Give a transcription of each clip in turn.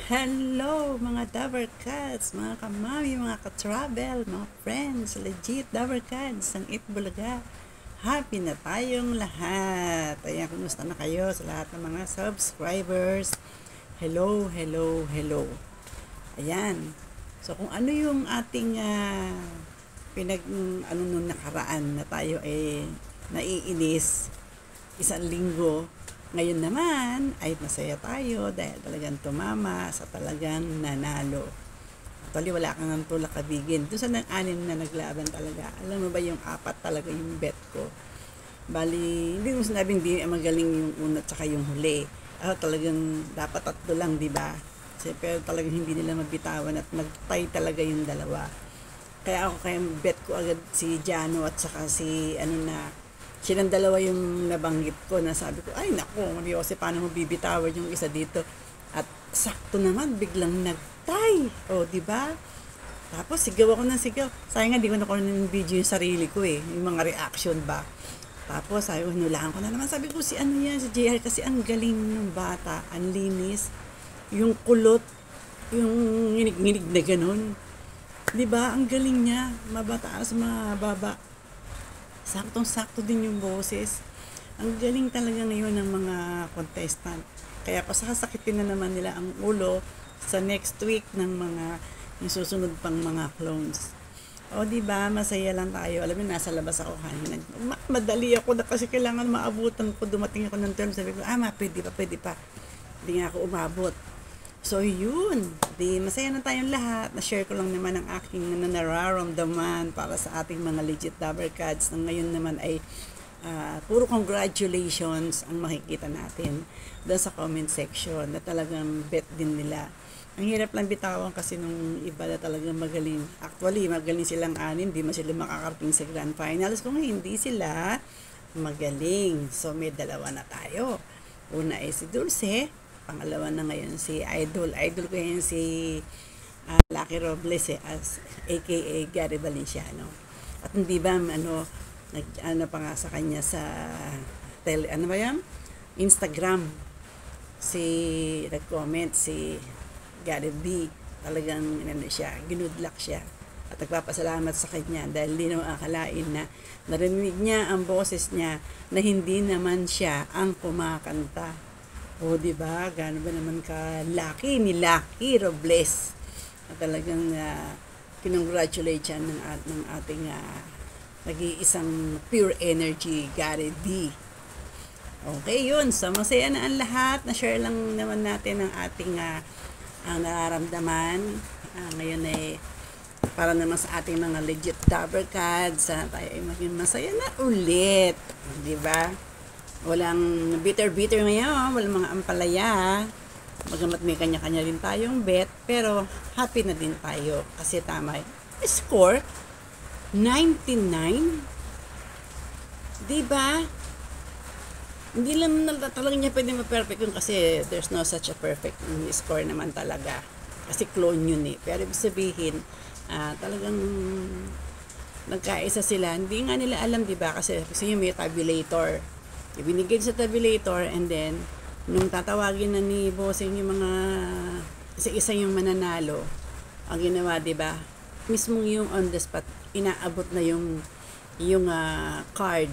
Hello mga Dabber Cats, mga kamami, mga ka-travel, mga friends, legit Dabber Cats, ang Itbulaga. Happy na tayong lahat. Ayan, kumusta na kayo sa lahat ng mga subscribers? Hello, hello, hello. Ayan. So kung ano yung ating nung nakaraan na tayo naiinis isang linggo. Ngayon naman ay masaya tayo dahil talagang tumama sa talagang nanalo. Actually, wala kang ang tulak kabigin. Doon sa anim na naglaban talaga. Alam mo ba yung apat talaga yung bet ko? Bali, hindi mo sinabing di magaling yung una at saka yung huli. Talagang dapat tatlo lang, di ba? Pero talagang hindi nila mabitawan at nag-tie talaga yung dalawa. Kaya ako kaya bet ko agad si Jano at saka si silang dalawa yung nabanggit ko na sabi ko, ay naku, Mariose, paano mo bibitawan yung isa dito? At sakto naman, biglang nag-tie. O, di ba? Tapos sigaw ako ng sigaw. Sayang nga, di ko nakuha ng video yung sarili ko yung mga reaction ba. Tapos sabi ko, hinulaan ko na naman. Sabi ko, si JR, kasi ang galing ng bata, ang linis, yung kulot, yung nginig-nginig na ganun. Di ba? Ang galing niya, mabataas, mababa. Saktong-sakto din yung boses. Ang galing talaga ngayon ng mga contestant. Kaya pasasakitin na naman nila ang ulo sa next week ng mga yung susunod pang mga clones. O di ba masaya lang tayo. Alam mo, nasa labas ako kanina. Madali ako na kasi kailangan maabutan ko. Dumating ako ng term. Sabi ko, pwede pa. Hindi nga ako umabot. So yun, masaya na tayong lahat. Na-share ko lang naman ang aking nararamdaman para sa ating mga legit Dabber Cats na ngayon naman ay puro congratulations ang makikita natin doon sa comment section na talagang bet din nila. Ang hirap lang bitawan kasi nung iba na talagang magaling. Actually, magaling silang anim, di man sila makakarating sa grand finals kung hindi sila magaling. So may dalawa na tayo. Una ay si Dulce, pangalawa na ngayon si Idol ko yan si Lucky Robles as aka Gary Valenciano. At hindi ba pa nga sa kanya sa Instagram nag-comment si Gary B, talagang ginudlak siya at nagpapasalamat sa kanya dahil hindi naman akalain na narinig niya ang boses niya na hindi naman siya ang kumakanta. O, di ba? Gaano ba naman ka lucky ni Lucky Robles? At talagang kinongratulate siya ng ating nag-iisang pure energy, Gary D. Okay, yun. So, masaya na ang lahat. Na-share lang naman natin ang ating ang nararamdaman. Ngayon ay para naman sa ating mga legit Dabber Cats. Tayo ay maging masaya na ulit. Di ba? Walang bitter ngayon, walang mga ampalaya. Bagamat may kanya-kanya rin tayong bet, pero happy na din tayo kasi tama score 99. Diba? Hindi lang talagang niya pwede ma-perfect yun kasi there's no such a perfect score naman talaga. Kasi clone yun Pero ibig sabihin, talagang nagkaisa sila. Hindi nga nila alam, diba? Kasi may tabulator. Ibinigay sa tabulator and then nung tatawagin na ni bossing yung mga isa yung mananalo, ang ginawa, 'di ba? Mismong yung on the spot inaabot na yung card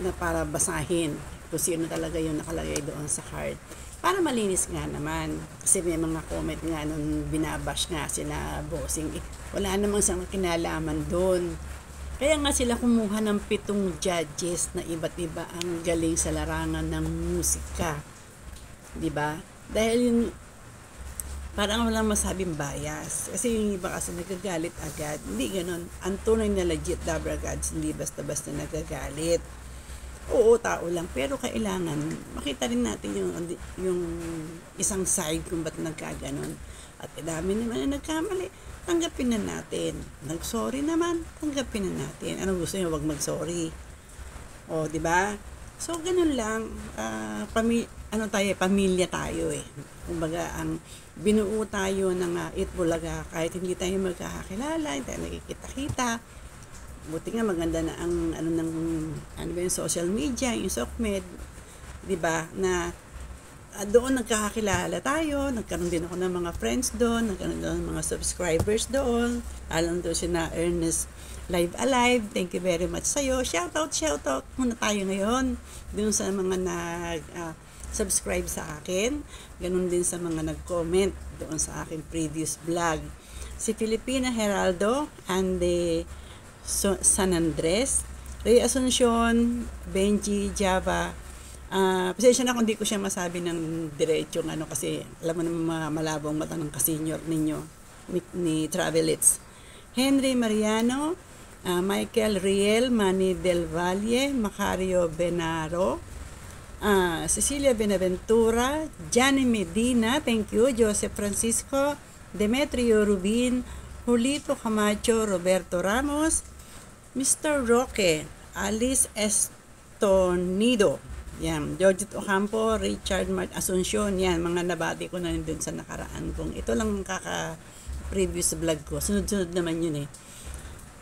na para basahin kung sino talaga yung nakalagay doon sa card. Para malinis nga naman. Kasi may mga comment nga nung binabash nga sila bossing. Wala namang isang kinalaman doon. Kaya nga sila kumuha ng 7 judges na iba't iba ang galing sa larangan ng musika. 'Di ba? Dahil yung parang walang masabing bias. Kasi yung iba kasi nagagalit agad. Hindi ganoon. Ang tunay na legit Dabber Cats, hindi basta-basta nagagalit. Oo, tao lang. Pero kailangan makita rin natin yung isang side kung ba't nagkaganon. At dami naman na nagkamali. Tanggapin na natin. Nag-sorry naman, tanggapin na natin. Anong gusto niyo, wag mag-sorry. O, di ba? So, ganun lang. Pamilya tayo Kumbaga, ang binuo tayo ng Itbulaga kahit hindi tayo magkakakilala, hindi tayo nakikita-kita. Buti nga maganda na ang yung social media, yung SOCMED, di ba? Na doon nagkakakilala tayo, nagkaroon din ako ng mga friends doon, nagkaroon din ng mga subscribers doon, alam doon si na Ernest Live Alive, thank you very much sa'yo, shoutout muna tayo ngayon, doon sa mga subscribe sa akin, ganun din sa mga nag-comment doon sa aking previous vlog, si Filipina Heraldo, Andy San Andres, Ray Asuncion, Benji Java. Pasensya na kung di ko siya masabi ng diretsong kasi alam mo naman malabong mata ng kasenyor ninyo ni Travelits. Henry Mariano, Michael Riel, Manny Del Valle, Macario Benaro, Cecilia Benaventura, Johnny Medina, thank you, Joseph Francisco, Demetrio Rubin, Julito Camacho, Roberto Ramos, Mr. Roque, Alice Estonido, yan, Georgette Ocampo, Richard Mart Asuncion, yan, mga nabati ko na dun sa nakaraan kong. Ito lang kaka-previous vlog ko. Sunod-sunod naman yun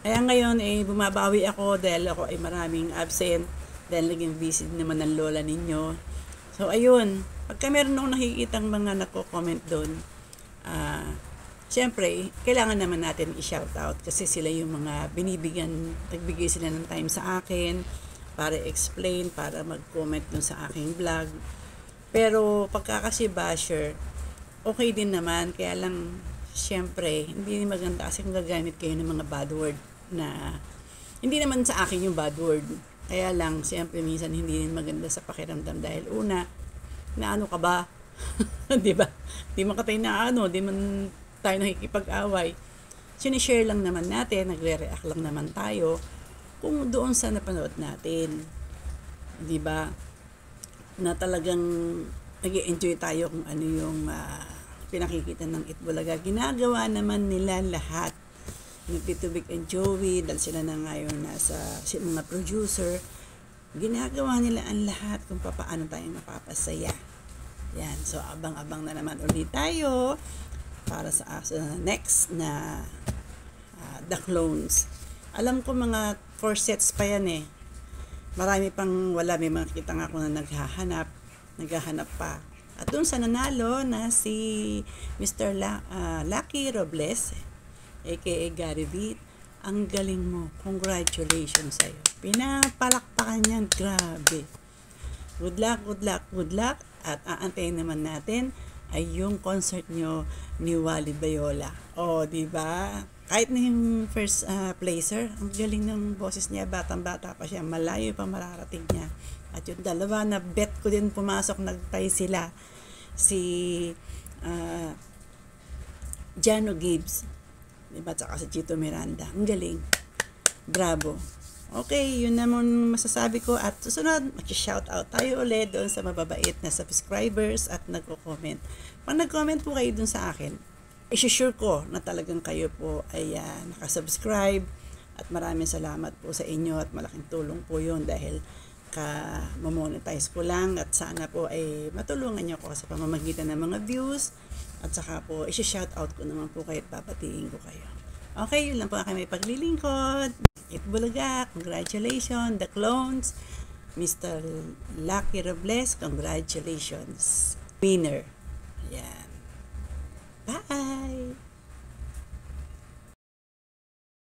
Kaya ngayon, bumabawi ako dahil ako ay maraming absent dahil naging busy naman ng lola ninyo. So, ayun, pagka meron akong nakikitang mga nako-comment doon, siyempre, kailangan naman natin i-shoutout kasi sila yung mga nagbigay sila ng time sa akin, para explain, para mag-comment dun sa aking vlog. Pero pagka kasi basher, okay din naman. Kaya lang, syempre, hindi maganda kasi kung gagamit kayo ng mga bad word na hindi naman sa akin yung bad word. Kaya lang, syempre, minsan hindi rin maganda sa pakiramdam dahil una, na ano ka ba? Di ba? Di man katay na di man tayo nakikipag-away. Sinishare lang naman natin, nagre-react lang naman tayo kung doon sa napanood natin, di ba, na talagang nag-enjoy tayo kung ano yung pinakikita ng Itbulaga. Ginagawa naman nila lahat. Nagtitubig and Joey, dahil sila na ngayon nasa mga producer, ginagawa nila ang lahat kung paano tayo mapapasaya. Yan, so abang-abang na naman ulit tayo para sa next na The Clones. Alam ko mga 4 sets pa yan Marami pang wala. May mga kita nga ako na naghahanap pa. At dun sa nanalo na si Mr. Lucky Robles, aka Gary V, ang galing mo. Congratulations sa'yo. Pinapalakpakan yan. Grabe. Good luck. At aantayin naman natin ay yung concert nyo ni Wally Bayola. Di ba? Kahit na yung first placer, ang galing ng boses niya, batang-bata pa siya, malayo pa mararating niya. At yung dalawa na bet ko din pumasok, nagtay sila, si Jano Gibbs, diba, tsaka si Chito Miranda. Ang galing. Bravo. Okay, yun naman masasabi ko. At susunod, mag-shoutout tayo ulit doon sa mababait na subscribers at nagko-comment. Pag nag-comment po kayo doon sa akin, i-sure ko na talagang kayo po ay nakasubscribe at maraming salamat po sa inyo at malaking tulong po yun dahil ma-monetize ko lang at sana po ay matulungan nyo ko sa pamamagitan ng mga views at saka po i-shoutout ko naman po kayo at papatiin ko kayo. Okay, yun lang po aking may paglilingkod. Itbulaga, congratulations. The Clones, Mr. Lucky Robles, congratulations. Winner. Yan. Bye!